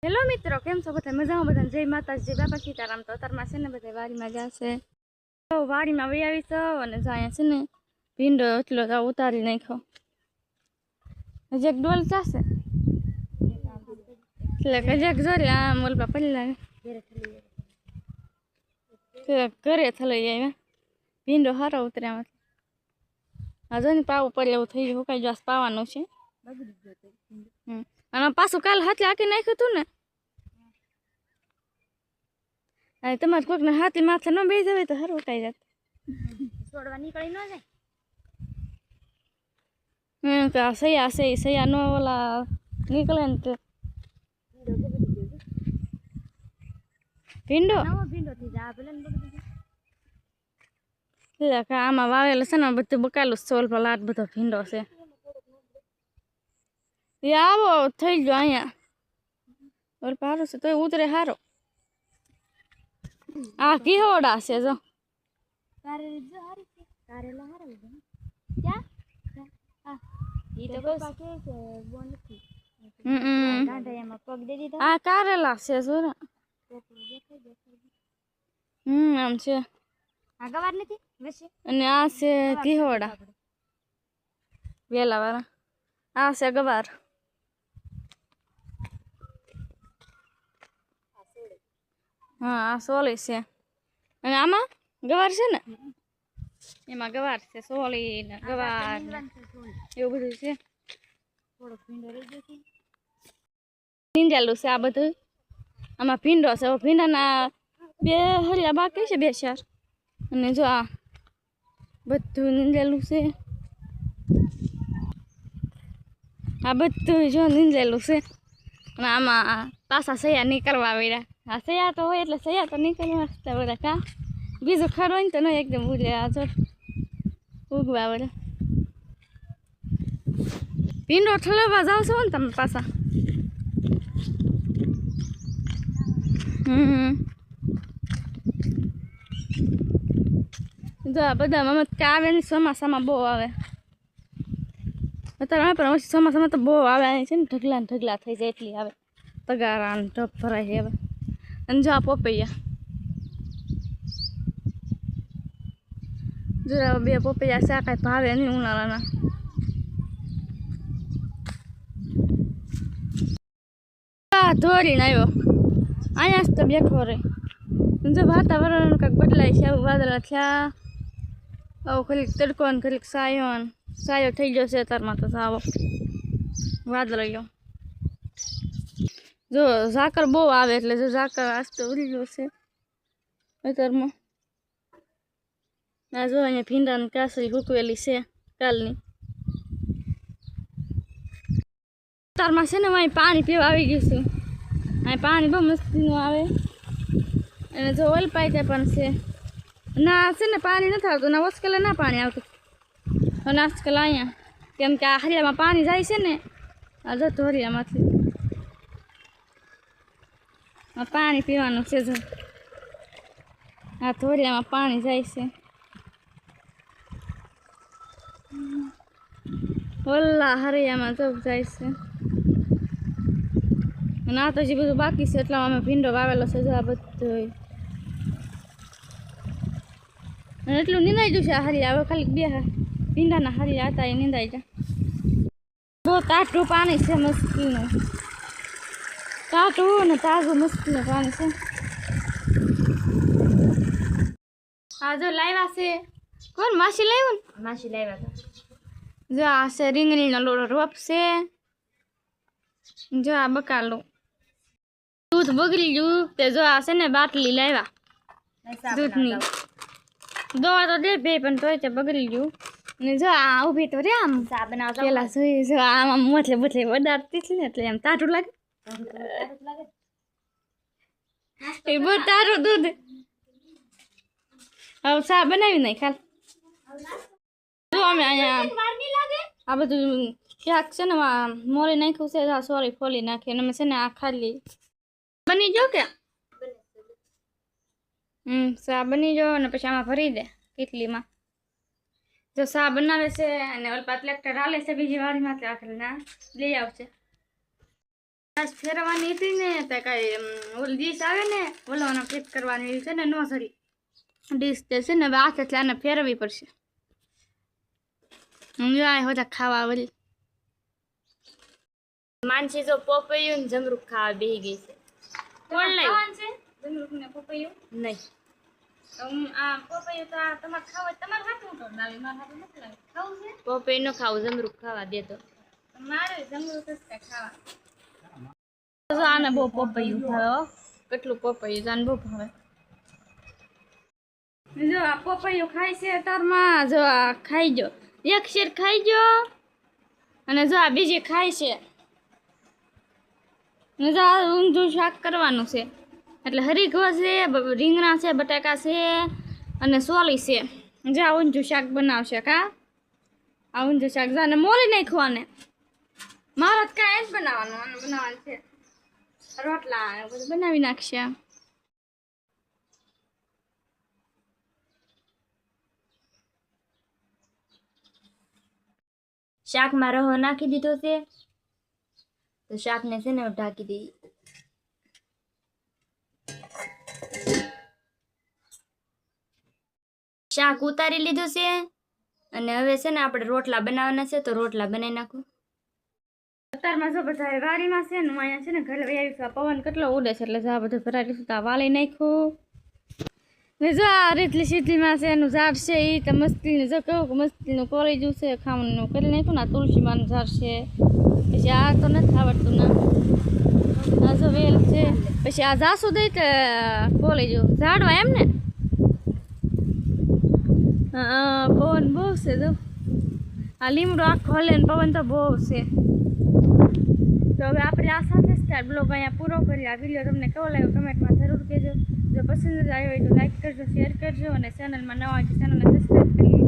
Hello મિત્રો, કેમ છો બધા? મજામાં? બધા જય માતાજી, જય બાપા સીતારામ. તો અત્યારમાં છે ને બધા વાડીમાં જશે. તો વાડીમાં વહી આવી છો અને અહીંયા છે ને ભીંડો એટલો ઉતારી નાખ્યો. હજી એક ડોલ ચાશે એટલે કજાક જોરી આ મોલપા પડી લાગે ઘરે થલાઈ આવ્યા. ભીંડો સારો ઉતર્યા. આ જો ને પાવું પડે એવું થઈ ગયું. કઈ જોસ પાવાનું છે. અને પાછું કાલ હાથે આકી નાખ્યું હતું ને. તમારે કોઈકને હાથી માથે ન બેસી જવાય તો સારું કઈ જાત છોડવા નીકળી ન જાય. સૈયા છે સૈયા નો ઓલા નીકળે ને તો ભીંડો આમાં વાવેલો છે ને બધું બકાલું સોલ પર લાટ બધો ભીંડો છે. એ આવો થઈ ગયો અહીંયા ઓર પારો છે તો ઉતરે સારો. આ કિહોડા છે જો આ કારેલા છે શું આમ છે અને આ છે કિહોડા વેલા વાળા. આ છે ગવાર. હા આ સોલી છે અને આમાં ગવાર છે ને એમાં ગવાર છે સોલી ને ગવાર એવું બધું છે. નીંદેલું છે આ બધું. આમાં ભીંડો છે. ભીંડાના બે હરિયા બાકી છે, બે ચાર. અને જો આ બધું નીંદેલું છે. આ બધું જો નીંદેલું છે અને આમાં પાછા સૈયા નીકળવા આવ્યા. હા સૈયા તો હોય એટલે સૈયા તો નીકળવા બધા કા બીજું ખરો હોય ને તો નહીં એકદમ ઉજે. આ જો ઉગવા બધા ભીંડો ઠલવવા જાવ છો ને તમે પાછા. જો આ બધા મમત આવે ને ચોમાસામાં બહુ આવે. અત્યારે પણ પછી ચોમાસામાં તો બહુ આવે છે ને ઢગલા ને ઢગલા થઈ જાય એટલી આવે. તગારા ને ઢપ ભરાય છે હવે. અને જો આ પોપૈયા જો બે પોપૈયા છે. કાંઈ ભાવે નહીં ઉનાળાના. ધોરીને આવ્યો અહીંયા જ તો બેઠો રહે. જો વાતાવરણ કંઈક બદલાય છે. આવું વાદળા થયા આવું ખરીક તડકો ને ખરીક સાયો થઈ ગયો છે. અત્યારમાં તો સાવો વાદળ ગયો. જો ઝાકર બહુ આવે એટલે જો ઝાકર આજ તો ઉડી ગયો છે અત્યારમાં. આ જો અહીંયા ભીંડાની કાસરી હૂકવેલી છે કાલની. અત્યારમાં છે ને અહીં પાણી પીવા આવી ગયું છે. અહીં પાણી બહુ મસ્તીનું આવે અને જો ઓલ પાઇપે પણ છે. ના છે ને પાણી નથી આવતું. ના ઓસ્કલે ના પાણી આવતું. અને આજકાલ અહીંયા કેમ કે આ હરિયામાં પાણી જાય છે ને. આ જો ધોરિયામાંથી પાણી પીવાનું છે. જો આ ધોરિયામાં પાણી જાય છે. ઓલા હરિયામાં જો જાય છે. અને આ તો જે બધું બાકી છે એટલા અમે ભીંડો વાવેલો છે. જો આ બધું અને એટલું નીંદાઈ ગયું છે આ હરિયા. હવે ખાલી બે ભીંડાના હરિયા હતા એ નીંદાઈ જાય. બહુ તાટું પાણી છે મસ્તીનું. તાટું ને તાજું મસ્તીનું પાણી છે. હા જો લાવ્યા છે. કોણ માસી લાવ્યું ને? માસી લાવ્યા હતા. જો આ છે રીંગણીનો લોડો રોપ છે. જો આ બકાલું દૂધ બગડી ગયું તે જો આ છે ને બાટલી લાવ્યા દૂધની. દવા તો દે બે પણ તોય તે બગડી ગયું. ને જો આ ઊભી તો રે આમ પેલા જોઈ જો આમ મોટલે બોટલે વધારતી છે ને એટલે એમ તાટું લાગે. એ બહુ તારું દૂધ. હવે ચા બનાવી નહીં ખાલ. જો અમે અહીંયા આ બધું ક્યાંક છે ને મોરી નાખ્યું છે. સોરી ફોલી નાખી અને અમે છે ને આ ખાલી બની જો કે ચા બની જો અને પછી આમાં ભરી દે કેટલીમાં. જો ચા બનાવે છે અને ઓલ ટ્રેક્ટર હાલે છે બીજી વાડીમાં એટલે આખરે ના લઈ આવશે. બસ ફેરવાની હતી ને તો કાંઈ ઓલી ડીશ આવે ને ઓલાનો ફિટ કરવાની છે ને નો સરી ડીશ તે છે ને હવે હાથ એટલે આને ફેરવવી પડશે. હું જાય હોતા ખાવા વળી માનસી જો પોપૈયું ને જમરૂખ ખાવા બેસી ગઈ છે. કોણ લાવ્યું છે જમરૂખ ને પોપૈયું? નહીં આ પોપૈયું તો તમારે ખાવા તમારે હાથું તો લાવી મારા હાથું નથી લાવી. ખાવું છે પોપૈયું ન ખાવું જમરૂખ ખાવા દે તો મારે જમરૂખ જ કાંઈ ખાવા. આને બહુ પપૈયું ભાવે કેટલું પપૈયું આને બહુ ભાવે. જો આ પપૈયું ખાય છે તારમાં જો આ ખાઈ જો એક શેર ખાઈ જો અને જો આ બીજી ખાય છે ને જો આ ઊંધું શાક કરવાનું છે એટલે હરીઘવા છે રીંગણા છે બટાકા છે અને સોલી છે જે આ ઊંધું શાક બનાવશે કા આ ઊંધું શાક જાને મોલી નાખવાને મારે જ કાંઈ જ બનાવવાનું આને બનાવવાનું છે રોટલા બધું બનાવી નાખશે. શાકમાં રહો નાખી દીધો છે તો શાકને છે ને ઢાંકી દઈએ. શાક ઉતારી લીધું છે અને હવે છે ને આપણે રોટલા બનાવવાના છે તો રોટલા બનાવી નાખું. અત્યારમાં જો બધા વાડીમાં છે ને અહીંયા છે ને ઘરે આવી પવન કેટલો ઉડે છે એટલે આ બધું ભરાવીશું તો આ વાળી નાખ્યું ને જો આ રીતલી સીધીમાં છે એનું ઝાડ છે એ તો મસ્તીનું જો કેવું મસ્તીનું કોલેજું છે ખાવાનું કરી નાખ્યું ને આ તુલસીમાનું ઝાડ છે પછી આ તો નથી આવડતું ના આ જો વેલ છે પછી આ જાસું દઈ તો કોલેજું ઝાડવા એમ ને પવન બહુ છે જો આ લીમડો આખો હલે ને પવન તો બહુ છે. તો હવે આપણે આ સાથે જ બ્લોગ અહીંયા પૂરો કરીએ. આ વિડીયો તમને કેવો લાગ્યો કમેન્ટમાં જરૂર કહેજો. જો પસંદ આવ્યો હોય તો લાઈક કરજો, શેર કરજો અને ચેનલમાં નવા હોય તો ચેનલને સબસ્ક્રાઈબ કરી